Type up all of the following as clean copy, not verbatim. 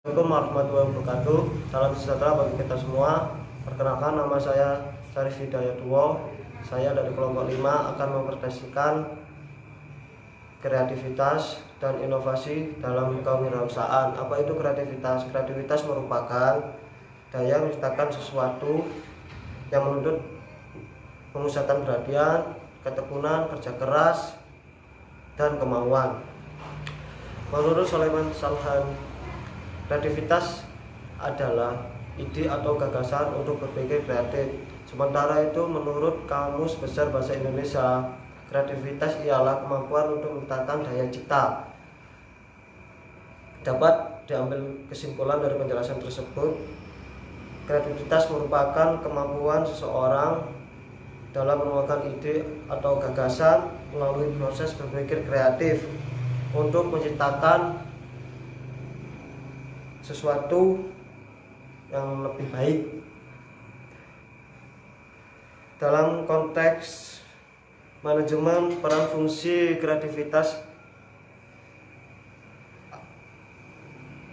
Assalamualaikum warahmatullahi wabarakatuh. Salam sejahtera bagi kita semua. Perkenalkan, nama saya Syarif Hidayatullah. Saya dari kelompok 5 akan mempresentasikan kreativitas dan inovasi dalam kewirausahaan. Apa itu kreativitas? Kreativitas merupakan daya menciptakan sesuatu yang menuntut pemusatan perhatian, ketekunan, kerja keras, dan kemauan. Menurut Sulaiman Salhan, kreativitas adalah ide atau gagasan untuk berpikir kreatif. Sementara itu, menurut Kamus Besar Bahasa Indonesia, kreativitas ialah kemampuan untuk menciptakan daya cipta. Dapat diambil kesimpulan dari penjelasan tersebut, kreativitas merupakan kemampuan seseorang dalam menemukan ide atau gagasan melalui proses berpikir kreatif untuk menciptakan sesuatu yang lebih baik. Dalam konteks manajemen, peran fungsi kreativitas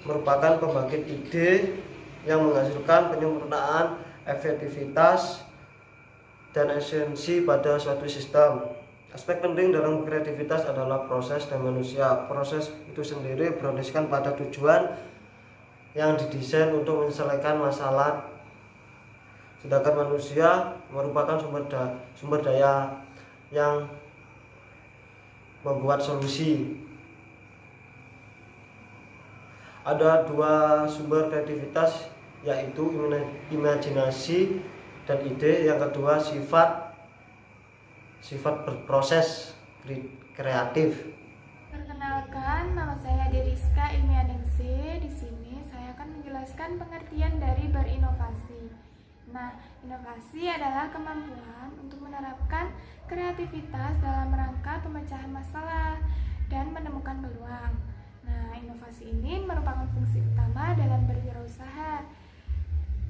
merupakan pembangkit ide yang menghasilkan penyempurnaan, efektivitas, dan esensi pada suatu sistem. Aspek penting dalam kreativitas adalah proses dan manusia. Proses itu sendiri berlandaskan pada tujuan yang didesain untuk menyelesaikan masalah, sedangkan manusia merupakan sumber daya yang membuat solusi. Ada dua sumber kreativitas, yaitu imajinasi dan ide. Yang kedua sifat berproses kreatif. Perkenalkan, nama saya Deriska Ilmianingsih. Di sini saya akan menjelaskan pengertian dari berinovasi. Nah, inovasi adalah kemampuan untuk menerapkan kreativitas dalam rangka pemecahan masalah dan menemukan peluang. Nah, inovasi ini merupakan fungsi utama dalam berwirausaha.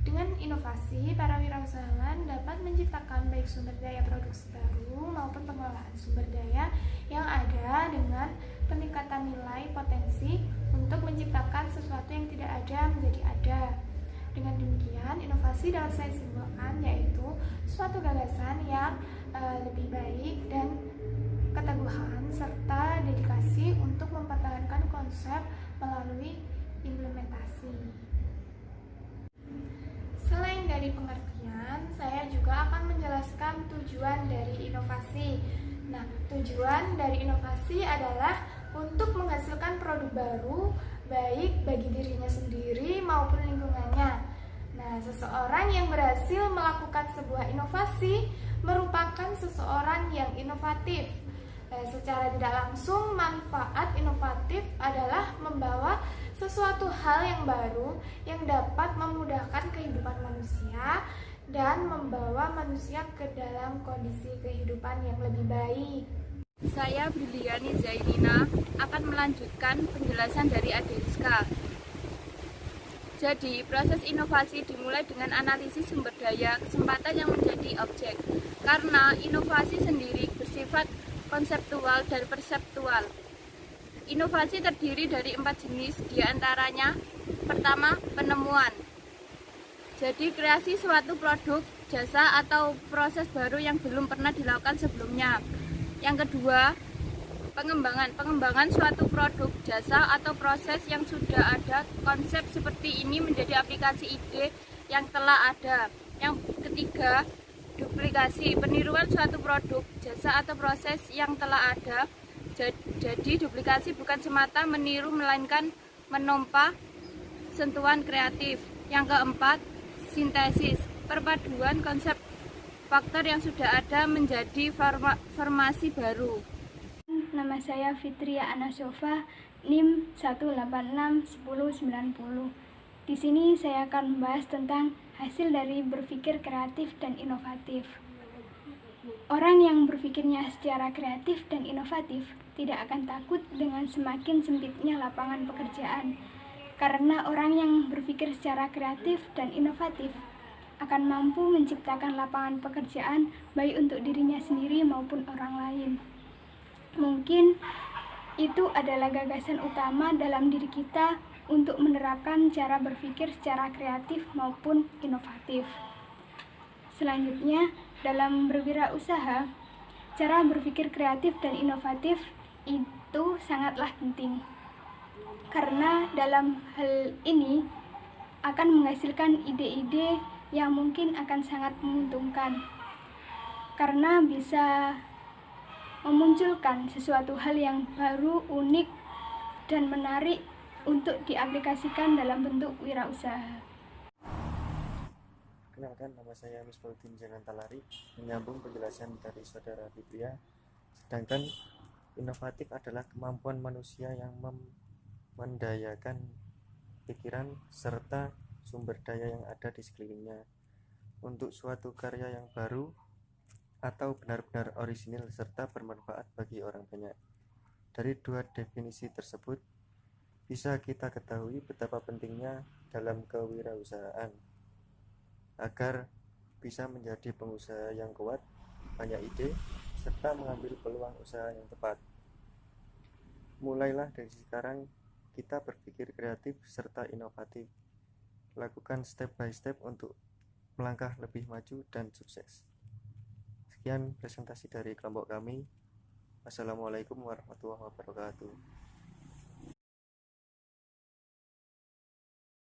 Dengan inovasi, para wirausahawan dapat menciptakan baik sumber daya produksi baru maupun pengelolaan sumber daya yang ada dengan peningkatan nilai potensi untuk menciptakan sesuatu yang tidak ada menjadi ada. Dengan demikian, inovasi dapat saya simpulkan yaitu suatu gagasan yang lebih baik dan keteguhan serta dedikasi untuk mempertahankan konsep melalui implementasi. Selain dari pengertian, saya juga akan menjelaskan tujuan dari inovasi. Nah, tujuan dari inovasi adalah untuk menghasilkan produk baru, baik bagi dirinya sendiri maupun lingkungannya. Nah, seseorang yang berhasil melakukan sebuah inovasi merupakan seseorang yang inovatif. Secara tidak langsung, manfaat inovatif adalah membawa sesuatu hal yang baru yang dapat memudahkan kehidupan manusia dan membawa manusia ke dalam kondisi kehidupan yang lebih baik. Saya Briliani Zainina akan melanjutkan penjelasan dari Aderiska. Jadi, proses inovasi dimulai dengan analisis sumber daya kesempatan yang menjadi objek. Karena inovasi sendiri bersifat konseptual dan perseptual. Inovasi terdiri dari 4 jenis, diantaranya pertama, penemuan. Jadi kreasi suatu produk, jasa, atau proses baru yang belum pernah dilakukan sebelumnya. Yang kedua, pengembangan suatu produk, jasa, atau proses yang sudah ada. Konsep seperti ini menjadi aplikasi ide yang telah ada. Yang ketiga, duplikasi, peniruan suatu produk, jasa, atau proses yang telah ada. Jadi duplikasi bukan semata meniru melainkan menompa sentuhan kreatif. Yang keempat, sintesis, perpaduan konsep faktor yang sudah ada menjadi formasi baru. Nama saya Fitria Anasofa, NIM 1861090. Di sini saya akan membahas tentang hasil dari berpikir kreatif dan inovatif. Orang yang berpikirnya secara kreatif dan inovatif tidak akan takut dengan semakin sempitnya lapangan pekerjaan, karena orang yang berpikir secara kreatif dan inovatif akan mampu menciptakan lapangan pekerjaan baik untuk dirinya sendiri maupun orang lain. Mungkin itu adalah gagasan utama dalam diri kita untuk menerapkan cara berpikir secara kreatif maupun inovatif. Selanjutnya, dalam berwirausaha, cara berpikir kreatif dan inovatif itu sangatlah penting. Karena dalam hal ini akan menghasilkan ide-ide yang mungkin akan sangat menguntungkan. Karena bisa memunculkan sesuatu hal yang baru, unik, dan menarik untuk diaplikasikan dalam bentuk wirausaha. Kenalkan, nama saya Misbahuddin Jangantalari, menyambung penjelasan dari Saudara Fitria. Sedangkan inovatif adalah kemampuan manusia yang mendayakan pikiran serta sumber daya yang ada di sekelilingnya untuk suatu karya yang baru atau benar-benar orisinil serta bermanfaat bagi orang banyak. Dari dua definisi tersebut, bisa kita ketahui betapa pentingnya dalam kewirausahaan agar bisa menjadi pengusaha yang kuat, banyak ide, serta mengambil peluang usaha yang tepat. Mulailah dari sekarang kita berpikir kreatif serta inovatif. Lakukan step by step untuk melangkah lebih maju dan sukses. Sekian presentasi dari kelompok kami. Wassalamualaikum warahmatullahi wabarakatuh.